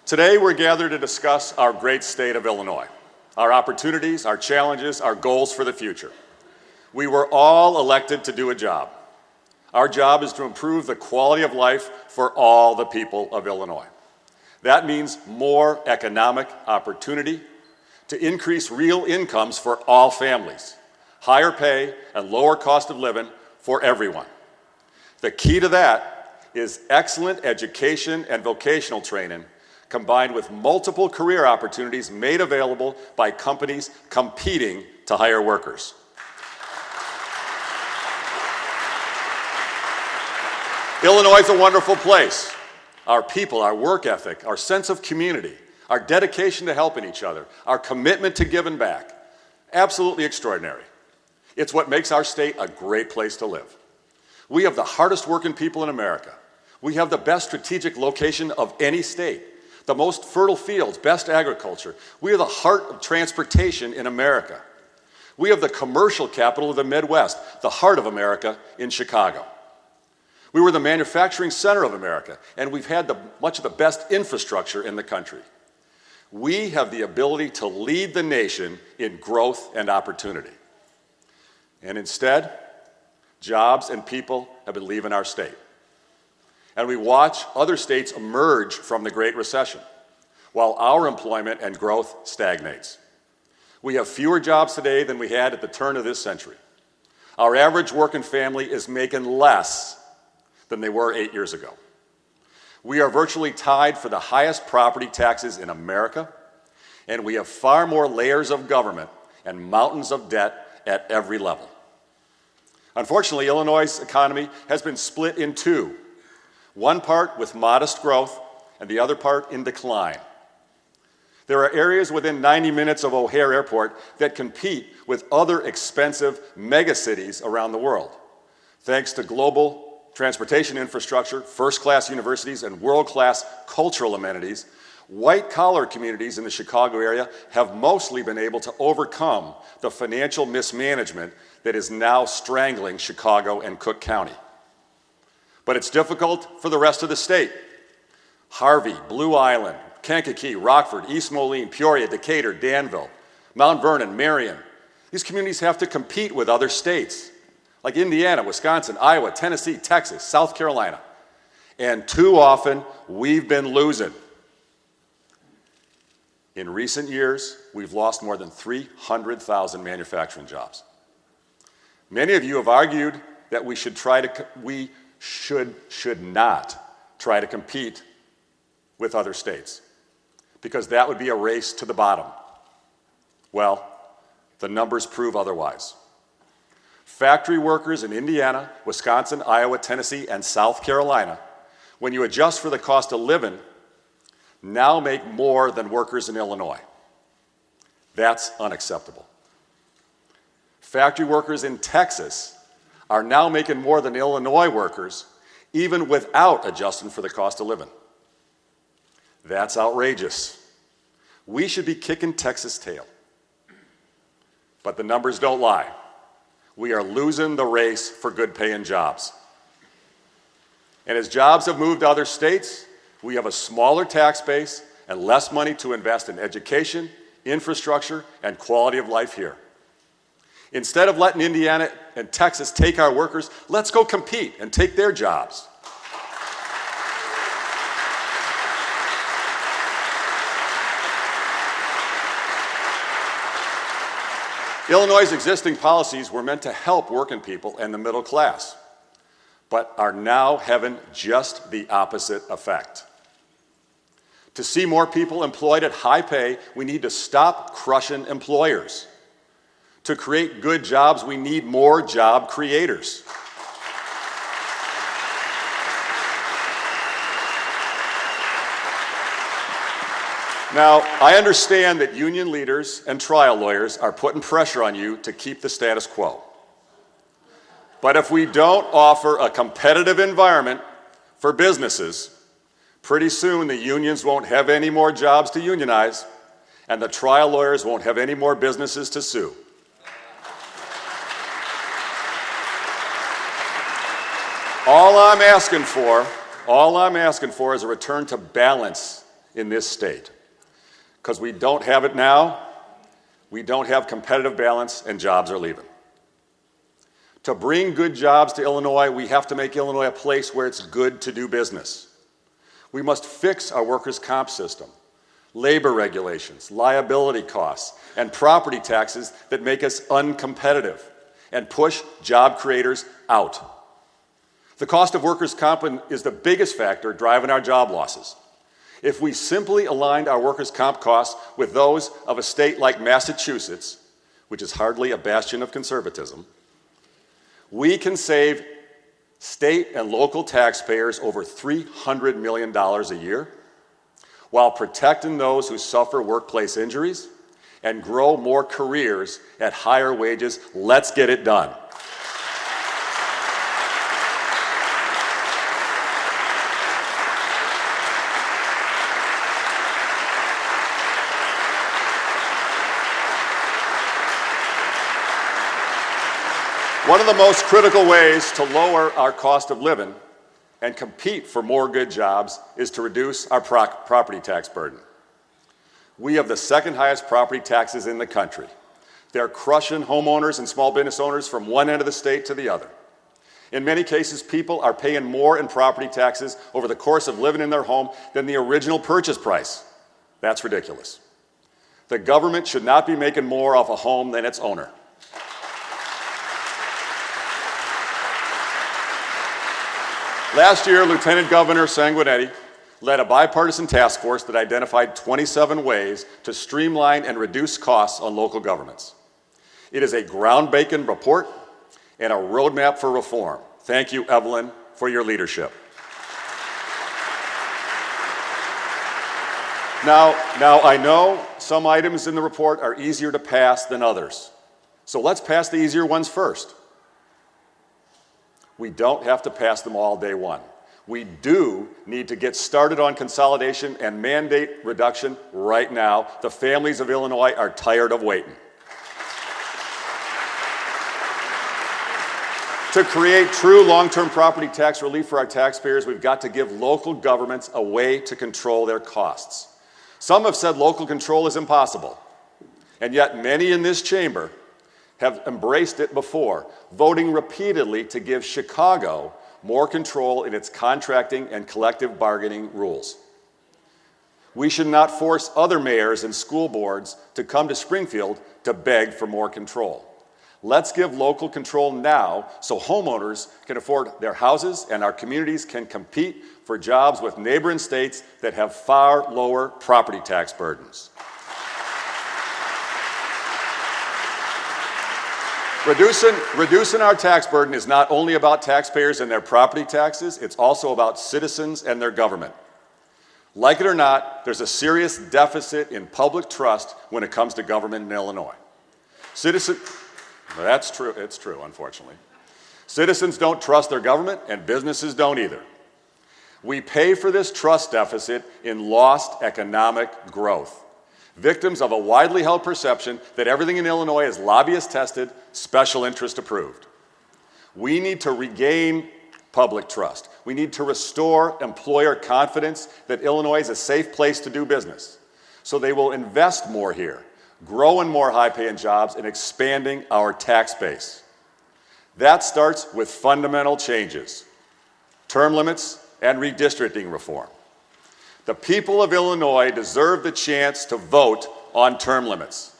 Today, we're gathered to discuss our great state of Illinois, our opportunities, our challenges, our goals for the future. We were all elected to do a job. Our job is to improve the quality of life for all the people of Illinois. That means more economic opportunity, to increase real incomes for all families, higher pay and lower cost of living for everyone. The key to that is excellent education and vocational training combined with multiple career opportunities made available by companies competing to hire workers. Illinois is a wonderful place. Our people, our work ethic, our sense of community, our dedication to helping each other, our commitment to giving back, absolutely extraordinary. It's what makes our state a great place to live. We have the hardest working people in America. We have the best strategic location of any state, the most fertile fields, best agriculture. We are the heart of transportation in America. We have the commercial capital of the Midwest, the heart of America in Chicago. We were the manufacturing center of America, and we've had much of the best infrastructure in the country. We have the ability to lead the nation in growth and opportunity. And instead, jobs and people have been leaving our state. And we watch other states emerge from the Great Recession, while our employment and growth stagnates. We have fewer jobs today than we had at the turn of this century. Our average working family is making less than they were 8 years ago. We are virtually tied for the highest property taxes in America, and we have far more layers of government and mountains of debt at every level. Unfortunately, Illinois' economy has been split in two. One part with modest growth, and the other part in decline. There are areas within 90 minutes of O'Hare Airport that compete with other expensive megacities around the world. Thanks to global transportation infrastructure, first-class universities, and world-class cultural amenities, white-collar communities in the Chicago area have mostly been able to overcome the financial mismanagement that is now strangling Chicago and Cook County. But it's difficult for the rest of the state. Harvey, Blue Island, Kankakee, Rockford, East Moline, Peoria, Decatur, Danville, Mount Vernon, Marion. These communities have to compete with other states like Indiana, Wisconsin, Iowa, Tennessee, Texas, South Carolina. And too often, we've been losing. In recent years, we've lost more than 300,000 manufacturing jobs. Many of you have argued that we should not try to compete with other states, because that would be a race to the bottom. Well, the numbers prove otherwise. Factory workers in Indiana, Wisconsin, Iowa, Tennessee, and South Carolina, when you adjust for the cost of living, now make more than workers in Illinois. That's unacceptable. Factory workers in Texas are now making more than Illinois workers, even without adjusting for the cost of living. That's outrageous. We should be kicking Texas' tail. But the numbers don't lie. We are losing the race for good-paying jobs. And as jobs have moved to other states, we have a smaller tax base and less money to invest in education, infrastructure, and quality of life here. Instead of letting Indiana and Texas take our workers, let's go compete and take their jobs. Illinois' existing policies were meant to help working people and the middle class, but are now having just the opposite effect. To see more people employed at high pay, we need to stop crushing employers. To create good jobs, we need more job creators. Now, I understand that union leaders and trial lawyers are putting pressure on you to keep the status quo. But if we don't offer a competitive environment for businesses, pretty soon the unions won't have any more jobs to unionize, and the trial lawyers won't have any more businesses to sue. All I'm asking for is a return to balance in this state. Because we don't have it now, we don't have competitive balance, and jobs are leaving. To bring good jobs to Illinois, we have to make Illinois a place where it's good to do business. We must fix our workers' comp system, labor regulations, liability costs, and property taxes that make us uncompetitive and push job creators out. The cost of workers' comp is the biggest factor driving our job losses. If we simply aligned our workers' comp costs with those of a state like Massachusetts, which is hardly a bastion of conservatism, we can save state and local taxpayers over $300 million a year while protecting those who suffer workplace injuries and grow more careers at higher wages. Let's get it done. One of the most critical ways to lower our cost of living and compete for more good jobs is to reduce our property tax burden. We have the second highest property taxes in the country. They're crushing homeowners and small business owners from one end of the state to the other. In many cases, people are paying more in property taxes over the course of living in their home than the original purchase price. That's ridiculous. The government should not be making more off a home than its owner. Last year, Lieutenant Governor Sanguinetti led a bipartisan task force that identified 27 ways to streamline and reduce costs on local governments. It is a groundbreaking report and a roadmap for reform. Thank you, Evelyn, for your leadership. Now I know some items in the report are easier to pass than others. So let's pass the easier ones first. We don't have to pass them all day one. We do need to get started on consolidation and mandate reduction right now. The families of Illinois are tired of waiting. To create true long-term property tax relief for our taxpayers, we've got to give local governments a way to control their costs. Some have said local control is impossible, and yet many in this chamber have embraced it before, voting repeatedly to give Chicago more control in its contracting and collective bargaining rules. We should not force other mayors and school boards to come to Springfield to beg for more control. Let's give local control now so homeowners can afford their houses and our communities can compete for jobs with neighboring states that have far lower property tax burdens. Reducing our tax burden is not only about taxpayers and their property taxes, it's also about citizens and their government. Like it or not, there's a serious deficit in public trust when it comes to government in Illinois. That's true, it's true, unfortunately. Citizens don't trust their government, and businesses don't either. We pay for this trust deficit in lost economic growth, victims of a widely held perception that everything in Illinois is lobbyist tested, special interest approved. We need to regain public trust. We need to restore employer confidence that Illinois is a safe place to do business, so they will invest more here, grow in more high-paying jobs, and expanding our tax base. That starts with fundamental changes, term limits, and redistricting reform. The people of Illinois deserve the chance to vote on term limits.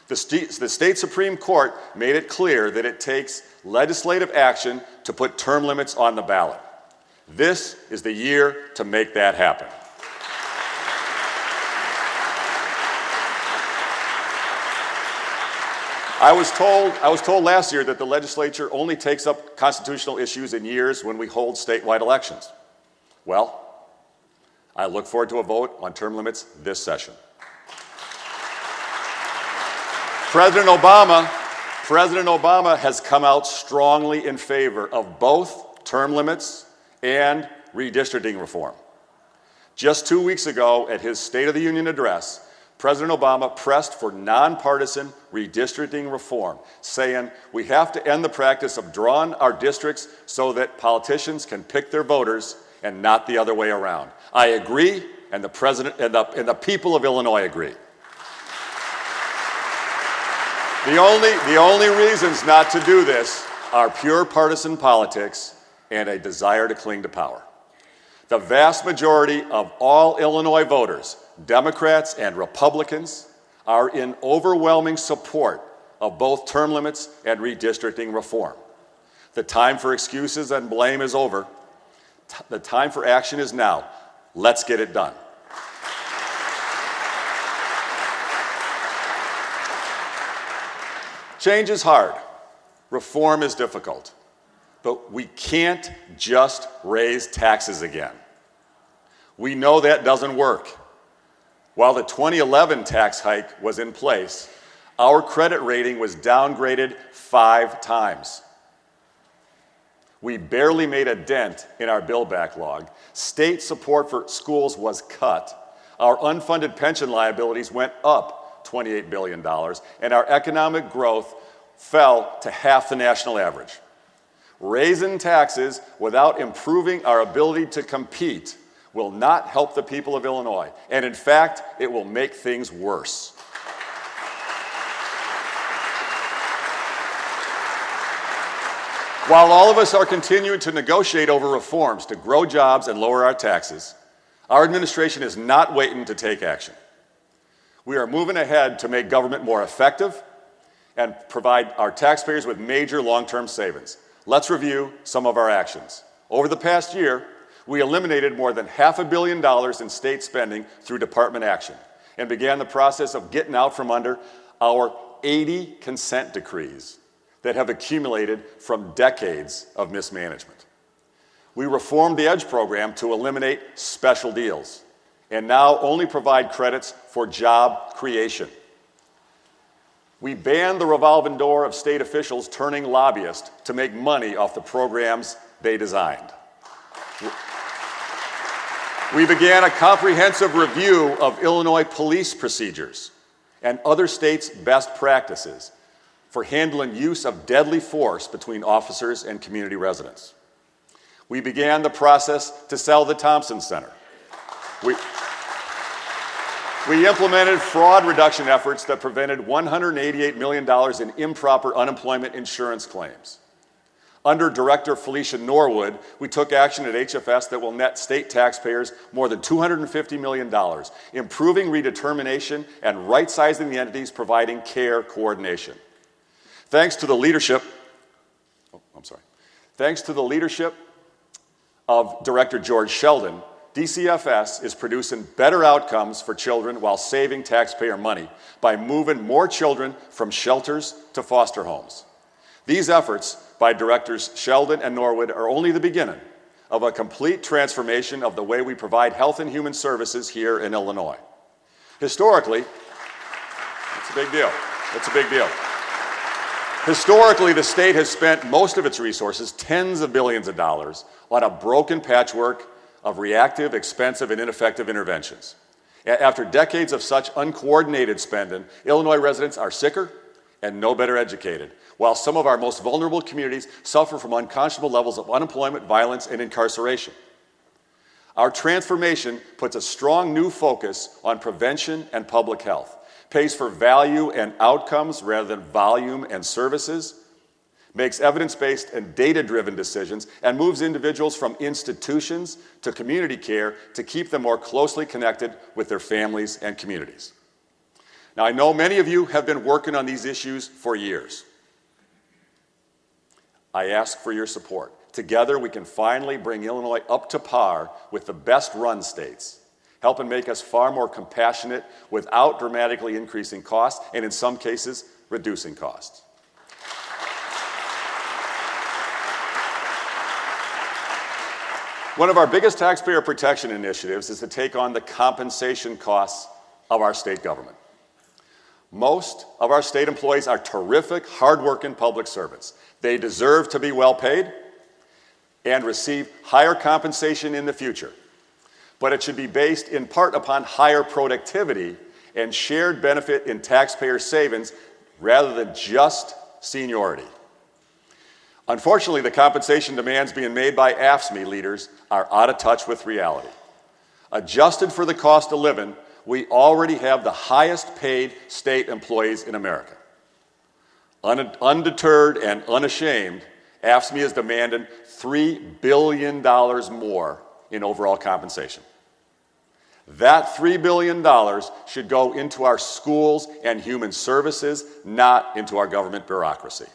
The state Supreme Court made it clear that it takes legislative action to put term limits on the ballot. This is the year to make that happen. I was told last year that the legislature only takes up constitutional issues in years when we hold statewide elections. Well, I look forward to a vote on term limits this session. President Obama has come out strongly in favor of both term limits and redistricting reform. Just 2 weeks ago at his State of the Union address, President Obama pressed for nonpartisan redistricting reform, saying we have to end the practice of drawing our districts so that politicians can pick their voters and not the other way around. I agree, and the President and the people of Illinois agree. The only reasons not to do this are pure partisan politics and a desire to cling to power. The vast majority of all Illinois voters, Democrats and Republicans, are in overwhelming support of both term limits and redistricting reform. The time for excuses and blame is over. The time for action is now. Let's get it done. Change is hard. Reform is difficult. But we can't just raise taxes again. We know that doesn't work. While the 2011 tax hike was in place, our credit rating was downgraded 5 times. We barely made a dent in our bill backlog. State support for schools was cut. Our unfunded pension liabilities went up $28 billion, and our economic growth fell to half the national average. Raising taxes without improving our ability to compete will not help the people of Illinois, and in fact, it will make things worse. While all of us are continuing to negotiate over reforms to grow jobs and lower our taxes, our administration is not waiting to take action. We are moving ahead to make government more effective and provide our taxpayers with major long-term savings. Let's review some of our actions. Over the past year, we eliminated more than $500 million in state spending through department action and began the process of getting out from under our 80 consent decrees that have accumulated from decades of mismanagement. We reformed the EDGE program to eliminate special deals and now only provide credits for job creation. We banned the revolving door of state officials turning lobbyists to make money off the programs they designed. We began a comprehensive review of Illinois police procedures and other states' best practices for handling use of deadly force between officers and community residents. We began the process to sell the Thompson Center. We implemented fraud reduction efforts that prevented $188 million in improper unemployment insurance claims. Under Director Felicia Norwood, we took action at HFS that will net state taxpayers more than $250 million, improving redetermination and right-sizing the entities providing care coordination. Thanks to the leadership of Director George Sheldon, DCFS is producing better outcomes for children while saving taxpayer money by moving more children from shelters to foster homes. These efforts by Directors Sheldon and Norwood are only the beginning of a complete transformation of the way we provide health and human services here in Illinois. Historically, it's a big deal. It's a big deal. Historically, the state has spent most of its resources, tens of billions of dollars, on a broken patchwork of reactive, expensive, and ineffective interventions. After decades of such uncoordinated spending, Illinois residents are sicker and no better educated, while some of our most vulnerable communities suffer from unconscionable levels of unemployment, violence, and incarceration. Our transformation puts a strong new focus on prevention and public health, pays for value and outcomes rather than volume and services, makes evidence-based and data-driven decisions, and moves individuals from institutions to community care to keep them more closely connected with their families and communities. Now, I know many of you have been working on these issues for years. I ask for your support. Together, we can finally bring Illinois up to par with the best-run states, helping make us far more compassionate without dramatically increasing costs, and in some cases, reducing costs. One of our biggest taxpayer protection initiatives is to take on the compensation costs of our state government. Most of our state employees are terrific, hardworking public servants. They deserve to be well paid and receive higher compensation in the future. But it should be based in part upon higher productivity and shared benefit in taxpayer savings rather than just seniority. Unfortunately, the compensation demands being made by AFSCME leaders are out of touch with reality. Adjusted for the cost of living, we already have the highest paid state employees in America. Undeterred and unashamed, AFSCME is demanding $3 billion more in overall compensation. That $3 billion should go into our schools and human services, not into our government bureaucracy.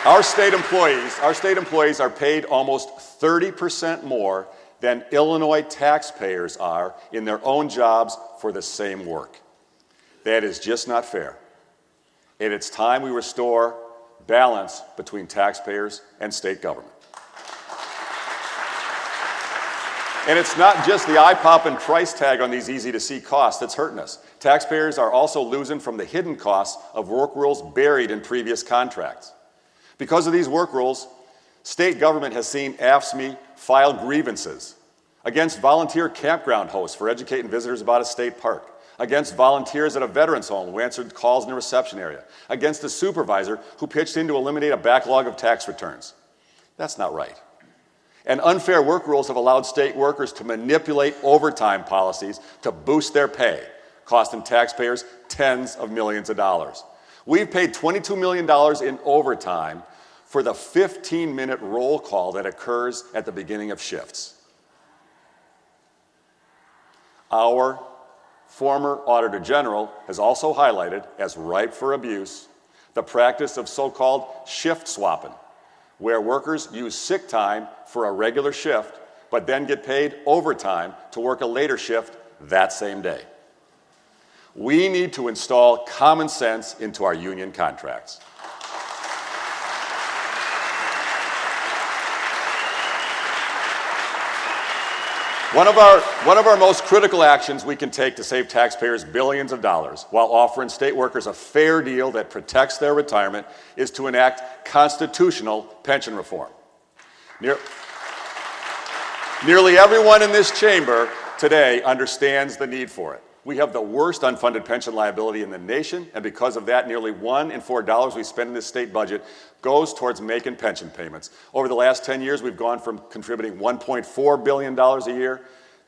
Our state employees are paid almost 30% more than Illinois taxpayers are in their own jobs for the same work. That is just not fair. And it's time we restore balance between taxpayers and state government. And it's not just the eye-popping price tag on these easy-to-see costs that's hurting us. Taxpayers are also losing from the hidden costs of work rules buried in previous contracts. Because of these work rules, state government has seen AFSCME file grievances against volunteer campground hosts for educating visitors about a state park, against volunteers at a veterans home who answered calls in the reception area, against a supervisor who pitched in to eliminate a backlog of tax returns. That's not right. And unfair work rules have allowed state workers to manipulate overtime policies to boost their pay, costing taxpayers tens of millions of dollars. We've paid $22 million in overtime for the 15-minute roll call that occurs at the beginning of shifts. Our former Auditor General has also highlighted as ripe for abuse the practice of so-called shift swapping, where workers use sick time for a regular shift, but then get paid overtime to work a later shift that same day. We need to install common sense into our union contracts. One of our most critical actions we can take to save taxpayers billions of dollars while offering state workers a fair deal that protects their retirement is to enact constitutional pension reform. Nearly everyone in this chamber today understands the need for it. We have the worst unfunded pension liability in the nation, and because of that, nearly $1 in $4 we spend in this state budget goes towards making pension payments. Over the last 10 years, we've gone from contributing $1.4 billion a year,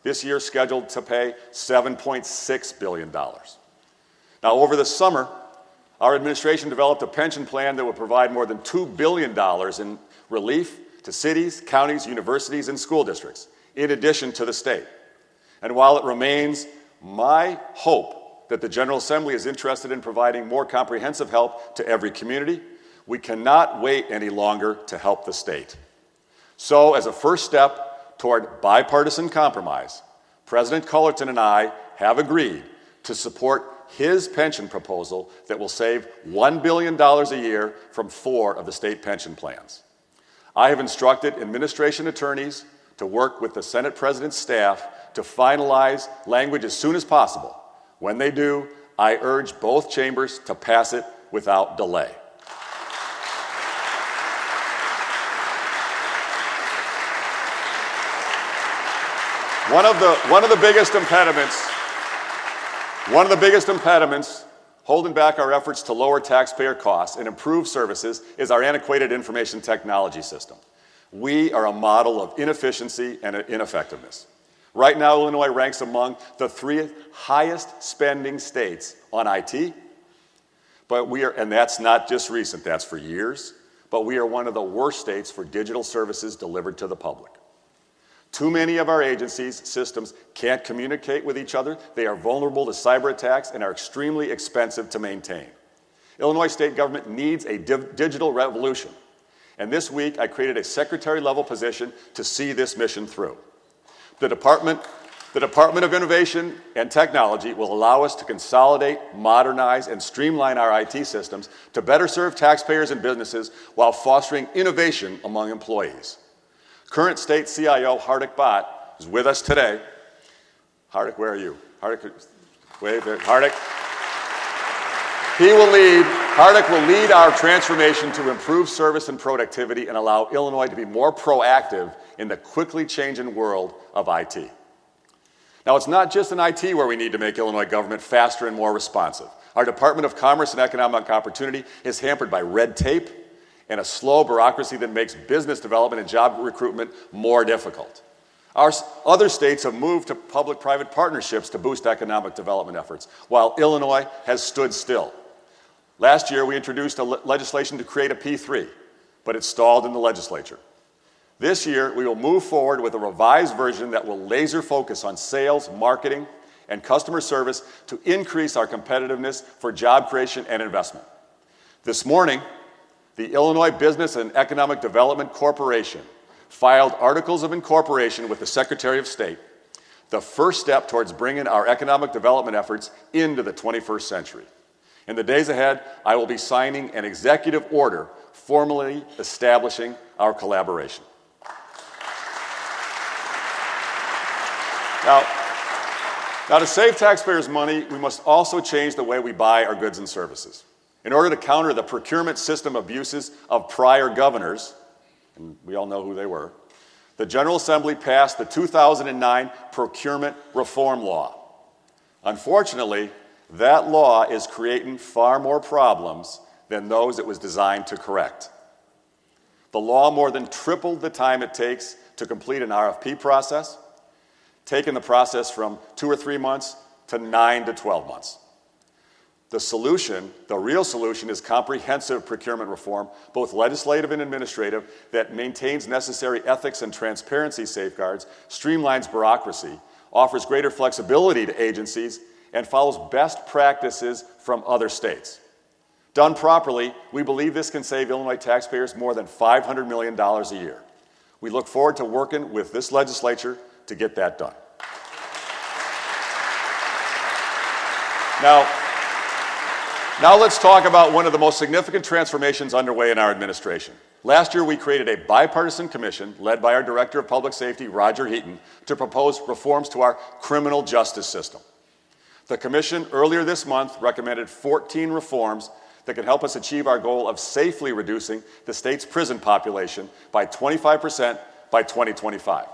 this year scheduled to pay $7.6 billion. Now, over the summer, our administration developed a pension plan that would provide more than $2 billion in relief to cities, counties, universities, and school districts, in addition to the state. And while it remains my hope that the General Assembly is interested in providing more comprehensive help to every community, we cannot wait any longer to help the state. So, as a first step toward bipartisan compromise, President Cullerton and I have agreed to support his pension proposal that will save $1 billion a year from 4 of the state pension plans. I have instructed administration attorneys to work with the Senate President's staff to finalize language as soon as possible. When they do, I urge both chambers to pass it without delay. One of the biggest impediments holding back our efforts to lower taxpayer costs and improve services is our antiquated information technology system. We are a model of inefficiency and ineffectiveness. Right now, Illinois ranks among the 3 highest spending states on IT, and that's not just recent, that's for years, but we are one of the worst states for digital services delivered to the public. Too many of our agencies' systems can't communicate with each other, they are vulnerable to cyber attacks, and are extremely expensive to maintain. Illinois state government needs a digital revolution, and this week I created a secretary-level position to see this mission through. The Department of Innovation and Technology will allow us to consolidate, modernize, and streamline our IT systems to better serve taxpayers and businesses while fostering innovation among employees. Current state CIO Hardik Bhatt is with us today. Hardik, where are you? Hardik, wave there. Hardik. Hardik will lead our transformation to improve service and productivity and allow Illinois to be more proactive in the quickly changing world of IT. Now, it's not just in IT where we need to make Illinois government faster and more responsive. Our Department of Commerce and Economic Opportunity is hampered by red tape and a slow bureaucracy that makes business development and job recruitment more difficult. Other states have moved to public-private partnerships to boost economic development efforts, while Illinois has stood still. Last year, we introduced legislation to create a P3, but it stalled in the legislature. This year, we will move forward with a revised version that will laser focus on sales, marketing, and customer service to increase our competitiveness for job creation and investment. This morning, the Illinois Business and Economic Development Corporation filed articles of incorporation with the Secretary of State, the first step towards bringing our economic development efforts into the 21st century. In the days ahead, I will be signing an executive order formally establishing our collaboration. Now, to save taxpayers' money, we must also change the way we buy our goods and services. In order to counter the procurement system abuses of prior governors, and we all know who they were, the General Assembly passed the 2009 Procurement Reform Law. Unfortunately, that law is creating far more problems than those it was designed to correct. The law more than tripled the time it takes to complete an RFP process, taking the process from 2 or 3 months to 9 to 12 months. The solution, the real solution, is comprehensive procurement reform, both legislative and administrative, that maintains necessary ethics and transparency safeguards, streamlines bureaucracy, offers greater flexibility to agencies, and follows best practices from other states. Done properly, we believe this can save Illinois taxpayers more than $500 million a year. We look forward to working with this legislature to get that done. Now let's talk about one of the most significant transformations underway in our administration. Last year, we created a bipartisan commission led by our Director of Public Safety, Roger Heaton, to propose reforms to our criminal justice system. The commission earlier this month recommended 14 reforms that can help us achieve our goal of safely reducing the state's prison population by 25% by 2025.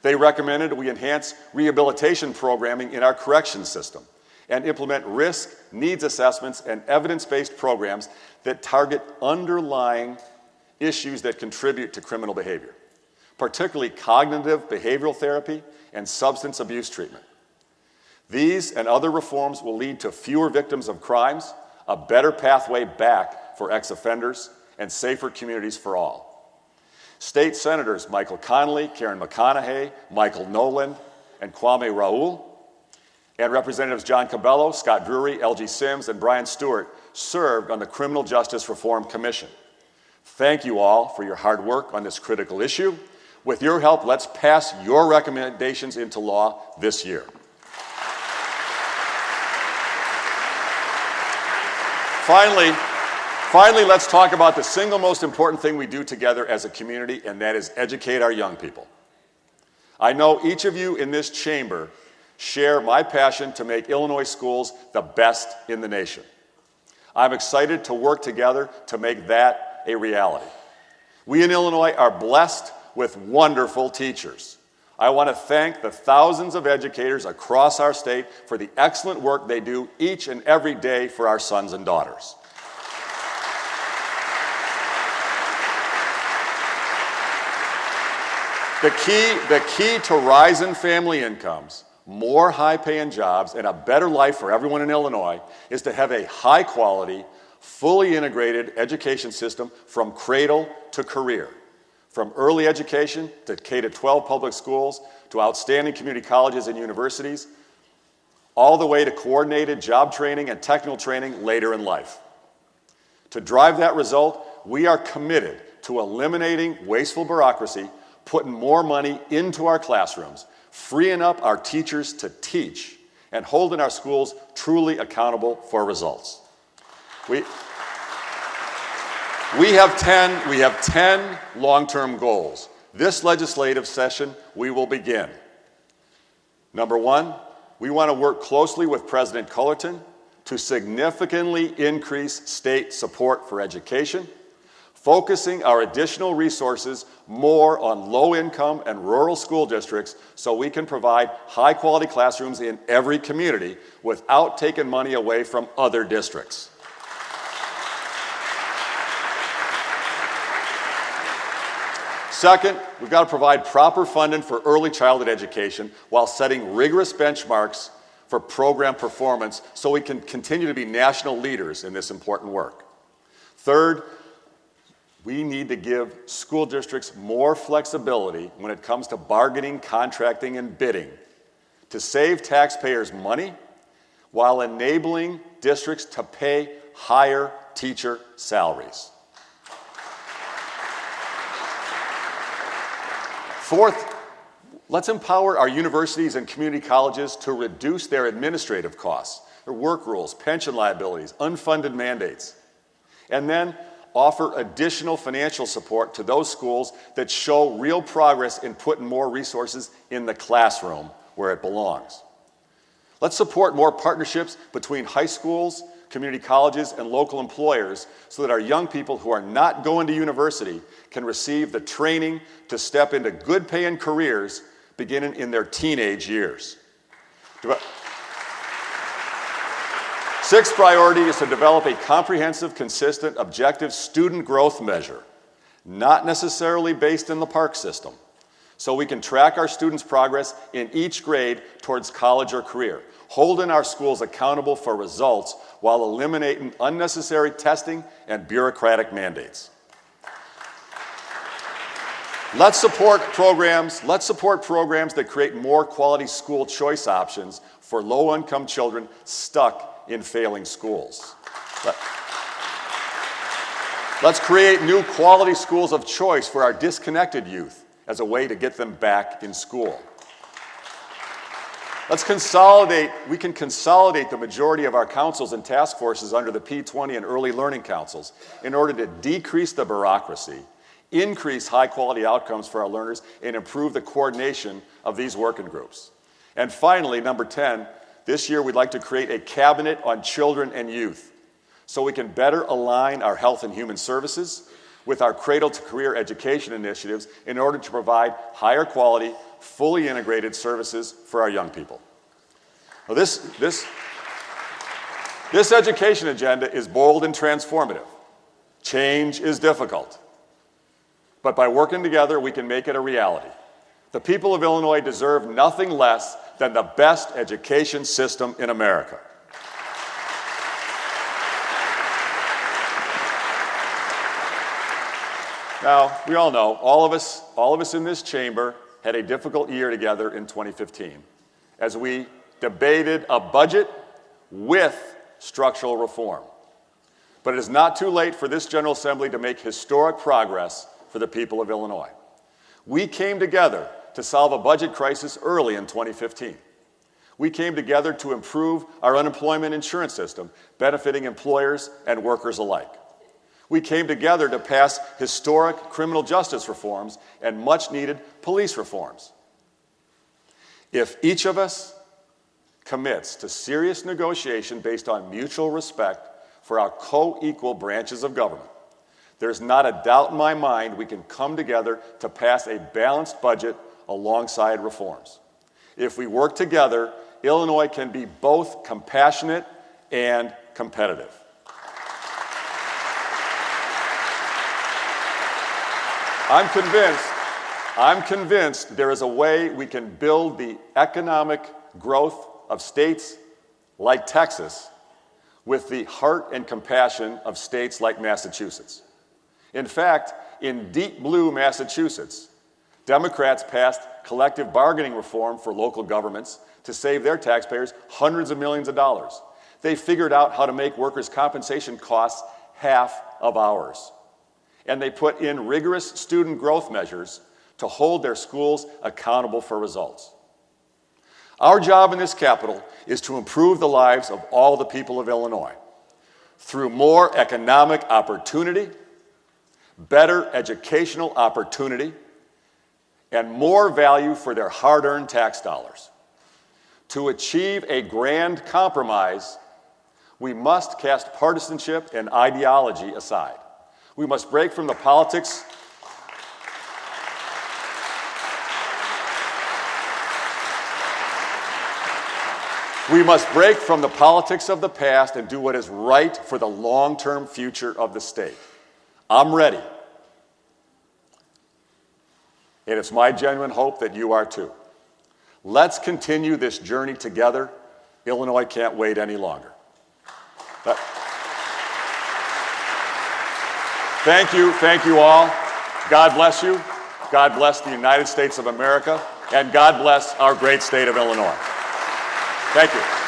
They recommended we enhance rehabilitation programming in our corrections system and implement risk, needs assessments, and evidence-based programs that target underlying issues that contribute to criminal behavior, particularly cognitive behavioral therapy and substance abuse treatment. These and other reforms will lead to fewer victims of crimes, a better pathway back for ex-offenders, and safer communities for all. State Senators Michael Connolly, Karen McConaughey, Michael Nolan, and Kwame Raoul, and Representatives John Cabello, Scott Drury, L.G. Sims, and Brian Stewart served on the Criminal Justice Reform Commission. Thank you all for your hard work on this critical issue. With your help, let's pass your recommendations into law this year. Finally, let's talk about the single most important thing we do together as a community, and that is educate our young people. I know each of you in this chamber share my passion to make Illinois schools the best in the nation. I'm excited to work together to make that a reality. We in Illinois are blessed with wonderful teachers. I want to thank the thousands of educators across our state for the excellent work they do each and every day for our sons and daughters. The key to rising family incomes, more high-paying jobs, and a better life for everyone in Illinois is to have a high-quality, fully integrated education system from cradle to career. From early education to K-12 public schools to outstanding community colleges and universities, all the way to coordinated job training and technical training later in life. To drive that result, we are committed to eliminating wasteful bureaucracy, putting more money into our classrooms, freeing up our teachers to teach, and holding our schools truly accountable for results. We have 10 long-term goals. This legislative session, we will begin. Number one, we want to work closely with President Cullerton to significantly increase state support for education, focusing our additional resources more on low-income and rural school districts so we can provide high-quality classrooms in every community without taking money away from other districts. Second, we've got to provide proper funding for early childhood education while setting rigorous benchmarks for program performance so we can continue to be national leaders in this important work. Third, we need to give school districts more flexibility when it comes to bargaining, contracting, and bidding to save taxpayers money while enabling districts to pay higher teacher salaries. Fourth, let's empower our universities and community colleges to reduce their administrative costs, their work rules, pension liabilities, unfunded mandates, and then offer additional financial support to those schools that show real progress in putting more resources in the classroom where it belongs. Let's support more partnerships between high schools, community colleges, and local employers so that our young people who are not going to university can receive the training to step into good paying careers beginning in their teenage years. Sixth priority is to develop a comprehensive, consistent, objective student growth measure, not necessarily based in the PARCC system, so we can track our students' progress in each grade towards college or career, holding our schools accountable for results while eliminating unnecessary testing and bureaucratic mandates. Let's support programs that create more quality school choice options for low-income children stuck in failing schools. Let's create new quality schools of choice for our disconnected youth as a way to get them back in school. We can consolidate the majority of our councils and task forces under the P20 and early learning councils in order to decrease the bureaucracy, increase high-quality outcomes for our learners, and improve the coordination of these working groups. And finally, number 10, this year we'd like to create a cabinet on children and youth so we can better align our health and human services with our cradle-to-career education initiatives in order to provide higher quality, fully integrated services for our young people. Now this education agenda is bold and transformative. Change is difficult. But by working together, we can make it a reality. The people of Illinois deserve nothing less than the best education system in America. Now, we all know, all of us in this chamber had a difficult year together in 2015 as we debated a budget with structural reform. But it is not too late for this General Assembly to make historic progress for the people of Illinois. We came together to solve a budget crisis early in 2015. We came together to improve our unemployment insurance system, benefiting employers and workers alike. We came together to pass historic criminal justice reforms and much-needed police reforms. If each of us commits to serious negotiation based on mutual respect for our co-equal branches of government, there's not a doubt in my mind we can come together to pass a balanced budget alongside reforms. If we work together, Illinois can be both compassionate and competitive. I'm convinced there is a way we can build the economic growth of states like Texas with the heart and compassion of states like Massachusetts. In fact, in deep blue Massachusetts, Democrats passed collective bargaining reform for local governments to save their taxpayers hundreds of millions of dollars. They figured out how to make workers' compensation costs half of ours. And they put in rigorous student growth measures to hold their schools accountable for results. Our job in this Capitol is to improve the lives of all the people of Illinois through more economic opportunity, better educational opportunity, and more value for their hard-earned tax dollars. To achieve a grand compromise, we must cast partisanship and ideology aside. We must break from the politics of the past and do what is right for the long-term future of the state. I'm ready. And it's my genuine hope that you are too. Let's continue this journey together. Illinois can't wait any longer. Thank you all. God bless you. God bless the United States of America. And God bless our great state of Illinois. Thank you.